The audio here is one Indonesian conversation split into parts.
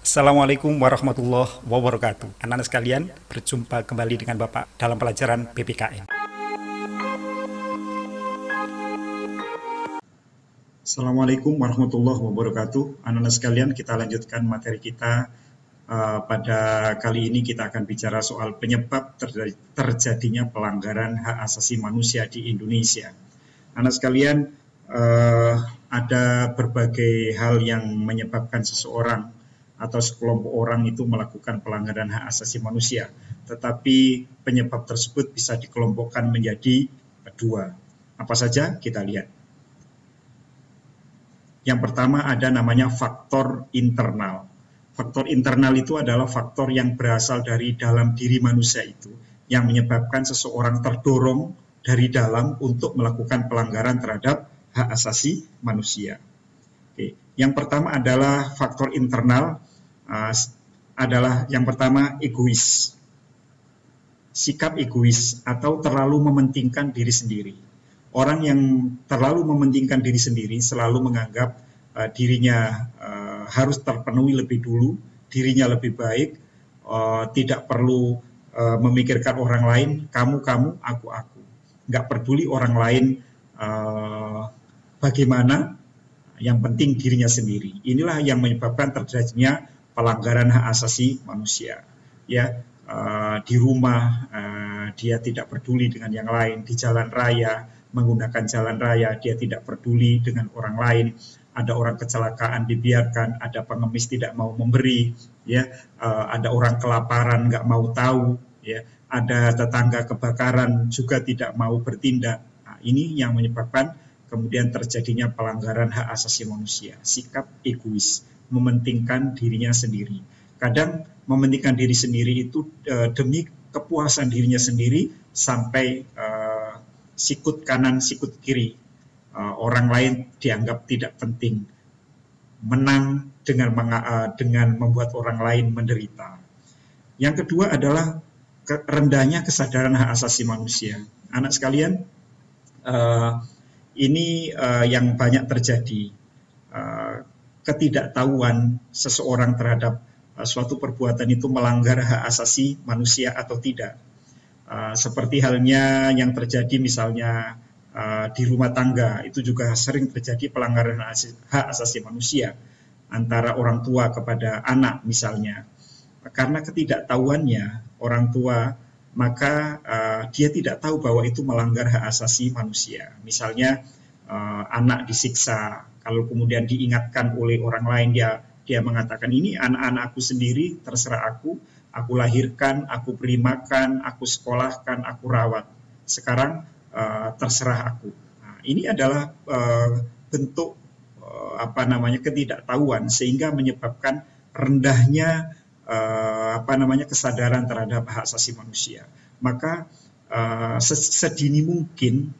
Assalamualaikum warahmatullahi wabarakatuh. Anak-anak sekalian, berjumpa kembali dengan Bapak dalam pelajaran PPKN. Assalamualaikum warahmatullahi wabarakatuh. Anak-anak sekalian, kita lanjutkan materi kita. Pada kali ini kita akan bicara soal penyebab terjadinya pelanggaran hak asasi manusia di Indonesia. Anak sekalian, ada berbagai hal yang menyebabkan seseorang atau sekelompok orang itu melakukan pelanggaran hak asasi manusia. Tetapi penyebab tersebut bisa dikelompokkan menjadi dua. Apa saja? Kita lihat. Yang pertama ada namanya faktor internal. Faktor internal itu adalah faktor yang berasal dari dalam diri manusia itu, yang menyebabkan seseorang terdorong dari dalam untuk melakukan pelanggaran terhadap hak asasi manusia. Oke. Yang pertama adalah faktor internal, adalah yang pertama egois. Sikap egois atau terlalu mementingkan diri sendiri. Orang yang terlalu mementingkan diri sendiri selalu menganggap dirinya harus terpenuhi lebih dulu, dirinya lebih baik, tidak perlu memikirkan orang lain, kamu, aku. Nggak peduli orang lain bagaimana, yang penting dirinya sendiri. Inilah yang menyebabkan terjadinya pelanggaran hak asasi manusia. Ya, di rumah dia tidak peduli dengan yang lain, di jalan raya, menggunakan jalan raya dia tidak peduli dengan orang lain. Ada orang kecelakaan dibiarkan, ada pengemis tidak mau memberi, ya, ada orang kelaparan nggak mau tahu, ya, ada tetangga kebakaran juga tidak mau bertindak. Nah, ini yang menyebabkan kemudian terjadinya pelanggaran hak asasi manusia, sikap egois, mementingkan dirinya sendiri. Kadang mementingkan diri sendiri itu demi kepuasan dirinya sendiri sampai sikut kanan, sikut kiri. Orang lain dianggap tidak penting, menang dengan membuat orang lain menderita. Yang kedua adalah rendahnya kesadaran hak asasi manusia. Anak sekalian, ini yang banyak terjadi, ketidaktahuan seseorang terhadap suatu perbuatan itu melanggar hak asasi manusia atau tidak. Seperti halnya yang terjadi misalnya di rumah tangga, itu juga sering terjadi pelanggaran hak asasi manusia antara orang tua kepada anak misalnya. Karena ketidaktahuannya orang tua, maka dia tidak tahu bahwa itu melanggar hak asasi manusia. Misalnya anak disiksa, kalau kemudian diingatkan oleh orang lain, dia mengatakan ini anak-anakku sendiri, terserah aku lahirkan, aku beri makan, aku sekolahkan, aku rawat. Sekarang terserah aku. Nah, ini adalah bentuk ketidaktahuan sehingga menyebabkan rendahnya kesadaran terhadap hak asasi manusia. Maka sedini mungkin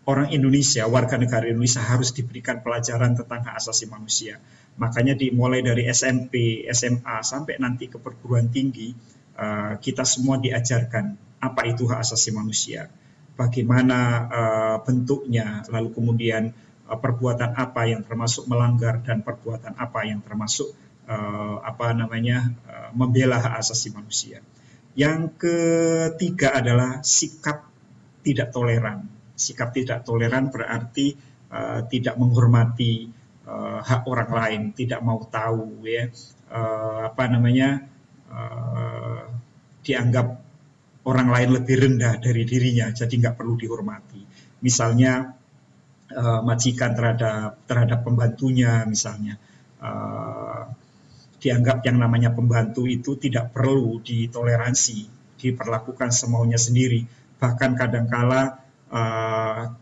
orang Indonesia, warga negara Indonesia harus diberikan pelajaran tentang hak asasi manusia. Makanya dimulai dari SMP, SMA sampai nanti ke perguruan tinggi, kita semua diajarkan apa itu hak asasi manusia, bagaimana bentuknya, lalu kemudian perbuatan apa yang termasuk melanggar dan perbuatan apa yang termasuk membela hak asasi manusia. Yang ketiga adalah sikap tidak toleran. Sikap tidak toleran berarti tidak menghormati hak orang lain, tidak mau tahu, ya, dianggap orang lain lebih rendah dari dirinya, jadi nggak perlu dihormati. Misalnya majikan terhadap pembantunya, misalnya dianggap yang namanya pembantu itu tidak perlu ditoleransi, diperlakukan semaunya sendiri. Bahkan kadangkala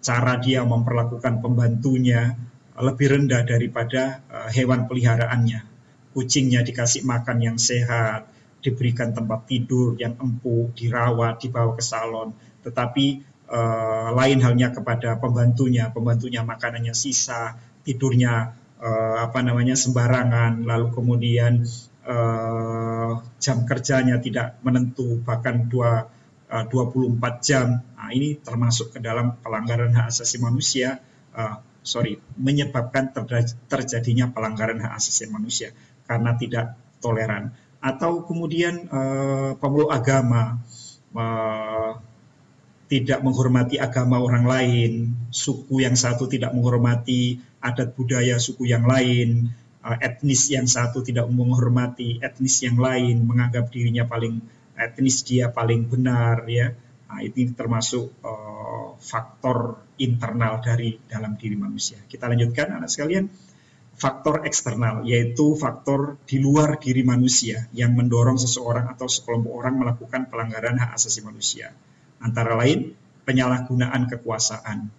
cara dia memperlakukan pembantunya lebih rendah daripada hewan peliharaannya. Kucingnya dikasih makan yang sehat, diberikan tempat tidur yang empuk, dirawat, dibawa ke salon. Tetapi lain halnya kepada pembantunya makanannya sisa, tidurnya sembarangan, lalu kemudian jam kerjanya tidak menentu, bahkan 24 jam. Nah, ini termasuk ke dalam pelanggaran hak asasi manusia menyebabkan terjadinya pelanggaran hak asasi manusia karena tidak toleran. Atau kemudian pemeluk agama tidak menghormati agama orang lain, suku yang satu tidak menghormati adat budaya suku yang lain, etnis yang satu tidak menghormati etnis yang lain, menganggap dirinya etnis dia paling benar, ya. Nah, ini termasuk faktor internal dari dalam diri manusia. Kita lanjutkan, anak sekalian. Faktor eksternal, yaitu faktor di luar diri manusia yang mendorong seseorang atau sekelompok orang melakukan pelanggaran hak asasi manusia. Antara lain, penyalahgunaan kekuasaan.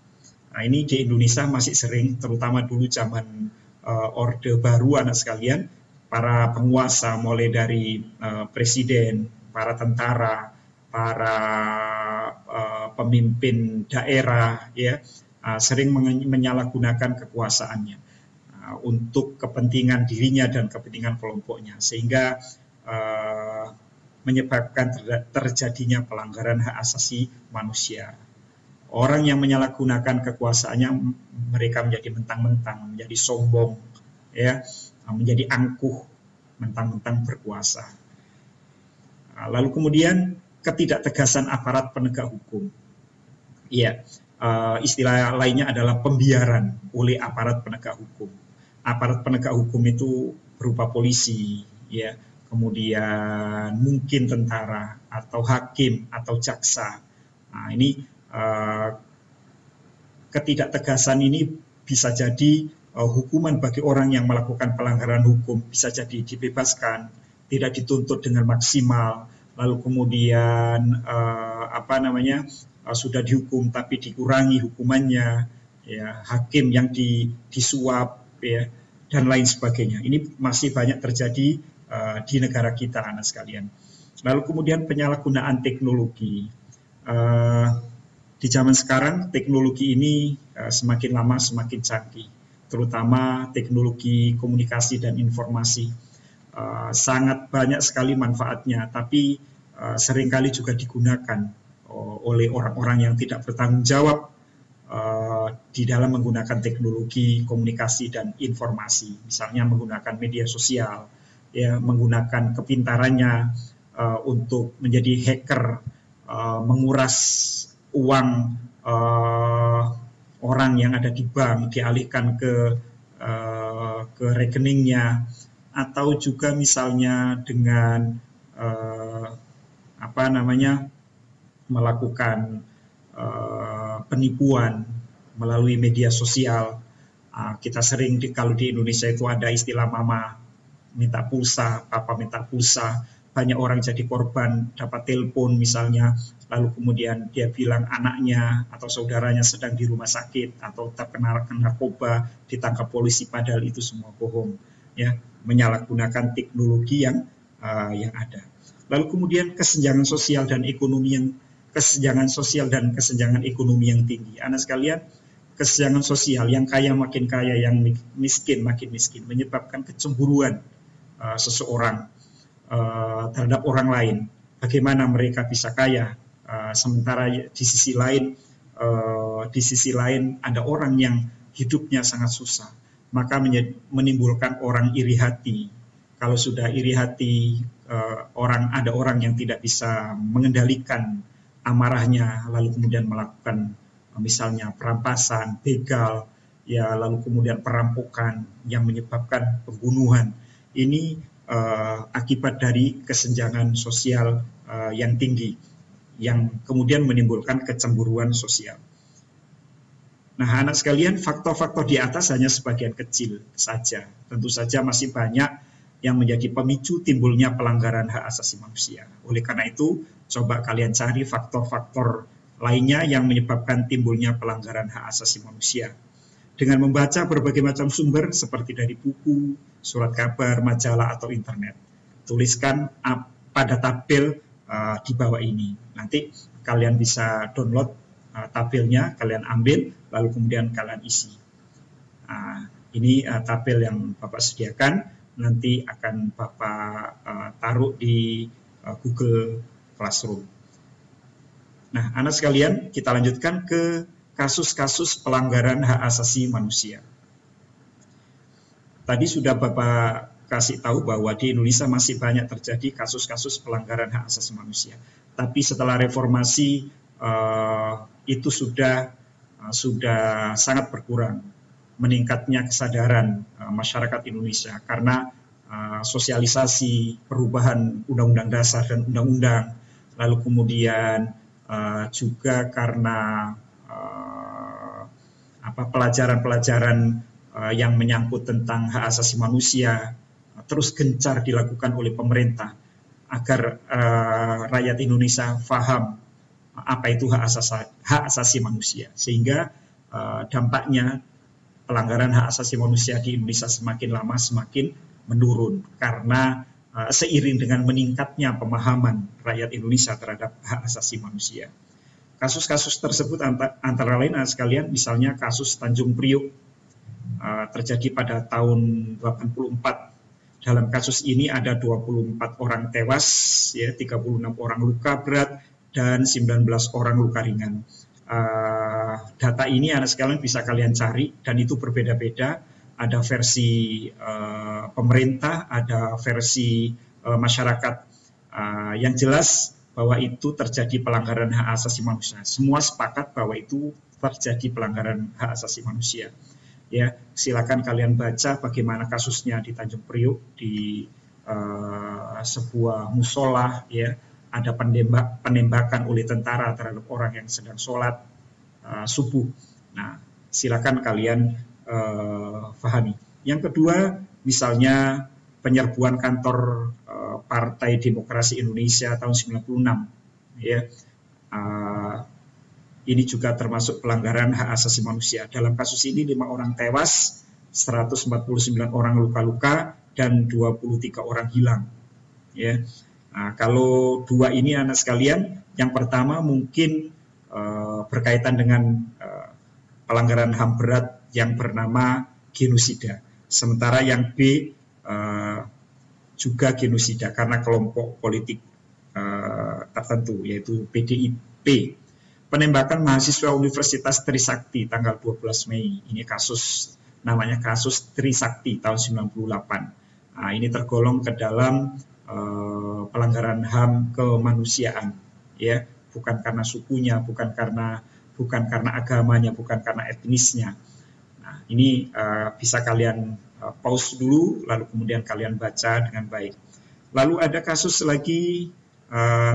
Nah, ini di Indonesia masih sering, terutama dulu zaman Orde Baru, anak sekalian, para penguasa mulai dari presiden, para tentara, para pemimpin daerah, ya, sering menyalahgunakan kekuasaannya untuk kepentingan dirinya dan kepentingan kelompoknya, sehingga menyebabkan terjadinya pelanggaran hak asasi manusia. Orang yang menyalahgunakan kekuasaannya, mereka menjadi mentang-mentang, menjadi sombong, ya, menjadi angkuh, mentang-mentang berkuasa. Lalu kemudian ketidaktegasan aparat penegak hukum. Iya, istilah lainnya adalah pembiaran oleh aparat penegak hukum. Aparat penegak hukum itu berupa polisi, ya, kemudian mungkin tentara atau hakim atau jaksa. Nah, ini ketidaktegasan ini bisa jadi hukuman bagi orang yang melakukan pelanggaran hukum, bisa jadi dibebaskan, tidak dituntut dengan maksimal, lalu kemudian sudah dihukum tapi dikurangi hukumannya, ya, hakim yang disuap, ya, dan lain sebagainya. Ini masih banyak terjadi di negara kita, anak sekalian. Lalu kemudian penyalahgunaan teknologi. Di zaman sekarang teknologi ini semakin lama semakin canggih, terutama teknologi komunikasi dan informasi. Sangat banyak sekali manfaatnya, tapi seringkali juga digunakan oleh orang-orang yang tidak bertanggung jawab di dalam menggunakan teknologi komunikasi dan informasi, misalnya menggunakan media sosial, ya, menggunakan kepintarannya untuk menjadi hacker, menguras uang orang yang ada di bank, dialihkan ke rekeningnya, atau juga misalnya dengan melakukan penipuan melalui media sosial. Kita sering kalau di Indonesia itu ada istilah mama minta pulsa, papa minta pulsa. Banyak orang jadi korban, dapat telepon misalnya, lalu kemudian dia bilang anaknya atau saudaranya sedang di rumah sakit atau terkena narkoba, ditangkap polisi, padahal itu semua bohong, ya, menyalahgunakan teknologi yang ada. Lalu kemudian kesenjangan sosial dan kesenjangan ekonomi yang tinggi. Anak sekalian, kesenjangan sosial, yang kaya makin kaya, yang miskin makin miskin, menyebabkan kecemburuan seseorang terhadap orang lain. Bagaimana mereka bisa kaya, sementara di sisi lain ada orang yang hidupnya sangat susah, maka menimbulkan orang iri hati. Kalau sudah iri hati, ada orang yang tidak bisa mengendalikan amarahnya, lalu kemudian melakukan misalnya perampasan, begal, ya, lalu kemudian perampokan yang menyebabkan pembunuhan. Ini akibat dari kesenjangan sosial yang tinggi, yang kemudian menimbulkan kecemburuan sosial. Nah, anak sekalian, faktor-faktor di atas hanya sebagian kecil saja. Tentu saja masih banyak yang menjadi pemicu timbulnya pelanggaran hak asasi manusia. Oleh karena itu, coba kalian cari faktor-faktor lainnya yang menyebabkan timbulnya pelanggaran hak asasi manusia. Dengan membaca berbagai macam sumber seperti dari buku, surat kabar, majalah, atau internet. Tuliskan pada tabel di bawah ini. Nanti kalian bisa download tabelnya, kalian ambil, lalu kemudian kalian isi. Ini tabel yang Bapak sediakan, nanti akan Bapak taruh di Google Classroom. Nah, anak sekalian, kita lanjutkan ke kasus-kasus pelanggaran hak asasi manusia. Tadi sudah Bapak kasih tahu bahwa di Indonesia masih banyak terjadi kasus-kasus pelanggaran hak asasi manusia. Tapi setelah reformasi itu sudah sangat berkurang, meningkatnya kesadaran masyarakat Indonesia karena sosialisasi perubahan Undang-Undang Dasar dan Undang-Undang, lalu kemudian juga karena pelajaran-pelajaran yang menyangkut tentang hak asasi manusia terus gencar dilakukan oleh pemerintah agar rakyat Indonesia paham apa itu hak asasi manusia, sehingga dampaknya pelanggaran hak asasi manusia di Indonesia semakin lama semakin menurun karena seiring dengan meningkatnya pemahaman rakyat Indonesia terhadap hak asasi manusia. Kasus-kasus tersebut antara lain sekalian, misalnya kasus Tanjung Priok terjadi pada tahun 84. Dalam kasus ini ada 24 orang tewas, ya, 36 orang luka berat, dan 19 orang luka ringan. Data ini anak sekalian bisa kalian cari, dan itu berbeda-beda. Ada versi pemerintah, ada versi masyarakat. Yang jelas bahwa itu terjadi pelanggaran hak asasi manusia. Semua sepakat bahwa itu terjadi pelanggaran hak asasi manusia. Ya, silakan kalian baca bagaimana kasusnya di Tanjung Priok, di sebuah musola, ya, ada penembakan oleh tentara terhadap orang yang sedang sholat subuh. Nah, silakan kalian pahami. Yang kedua, misalnya penyerbuan kantor Partai Demokrasi Indonesia tahun 96, ya. Ini juga termasuk pelanggaran hak asasi manusia. Dalam kasus ini 5 orang tewas, 149 orang luka-luka, dan 23 orang hilang. Ya. Nah, kalau 2 ini anak sekalian, yang pertama mungkin berkaitan dengan pelanggaran HAM berat yang bernama genosida. Sementara yang B juga genosida karena kelompok politik tertentu, yaitu PDIP. Penembakan mahasiswa Universitas Trisakti tanggal 12 Mei. Ini kasus, namanya kasus Trisakti tahun 98. Nah, ini tergolong ke dalam pelanggaran HAM kemanusiaan, ya, bukan karena sukunya, bukan karena agamanya, bukan karena etnisnya. Nah, ini bisa kalian pause dulu, lalu kemudian kalian baca dengan baik. Lalu ada kasus lagi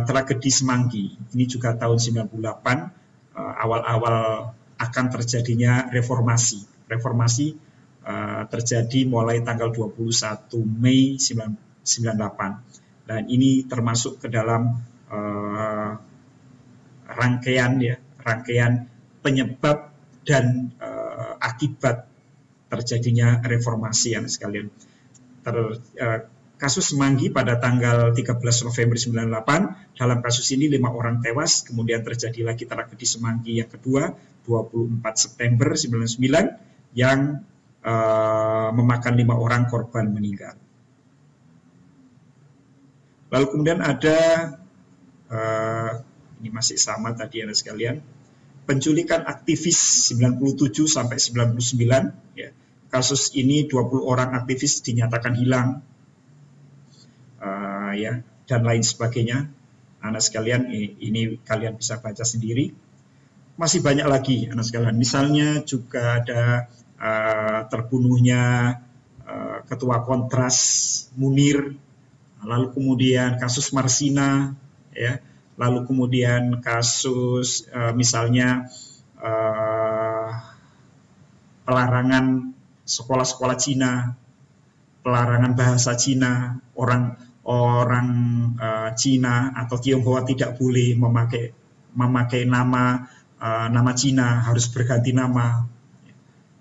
tragedi Semanggi. Ini juga tahun 98, awal-awal akan terjadinya reformasi. Reformasi terjadi mulai tanggal 21 Mei 98. Dan ini termasuk ke dalam rangkaian penyebab dan akibat terjadinya reformasi, anak sekalian. Kasus Semanggi pada tanggal 13 November 98, dalam kasus ini 5 orang tewas, kemudian terjadi lagi tragedi Semanggi yang kedua, 24 September 99, yang memakan 5 orang korban meninggal. Lalu kemudian ada, ini masih sama tadi anak sekalian, penculikan aktivis 97 sampai 99, ya. Kasus ini 20 orang aktivis dinyatakan hilang, ya, dan lain sebagainya. Anak sekalian, ini kalian bisa baca sendiri. Masih banyak lagi anak sekalian. Misalnya juga ada terbunuhnya Ketua Kontras Munir, lalu kemudian kasus Marsina, ya, lalu kemudian kasus misalnya pelarangan sekolah-sekolah Cina, pelarangan bahasa Cina, orang Cina atau Tionghoa tidak boleh memakai nama Cina, harus berganti nama.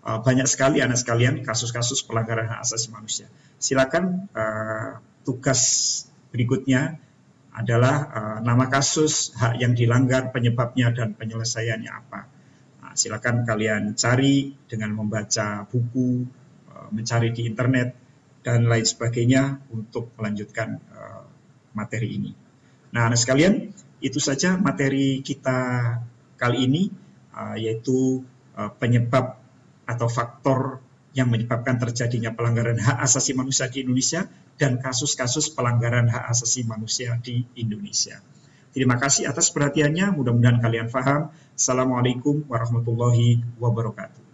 Banyak sekali anak sekalian kasus-kasus pelanggaran hak asasi manusia. Silakan tugas berikutnya adalah nama kasus, hak yang dilanggar, penyebabnya dan penyelesaiannya apa. Nah, silakan kalian cari dengan membaca buku, mencari di internet dan lain sebagainya untuk melanjutkan materi ini. Nah, anak sekalian, itu saja materi kita kali ini. yaitu penyebab atau faktor yang menyebabkan terjadinya pelanggaran hak asasi manusia di Indonesia dan kasus-kasus pelanggaran hak asasi manusia di Indonesia. Terima kasih atas perhatiannya, mudah-mudahan kalian paham. Assalamualaikum warahmatullahi wabarakatuh.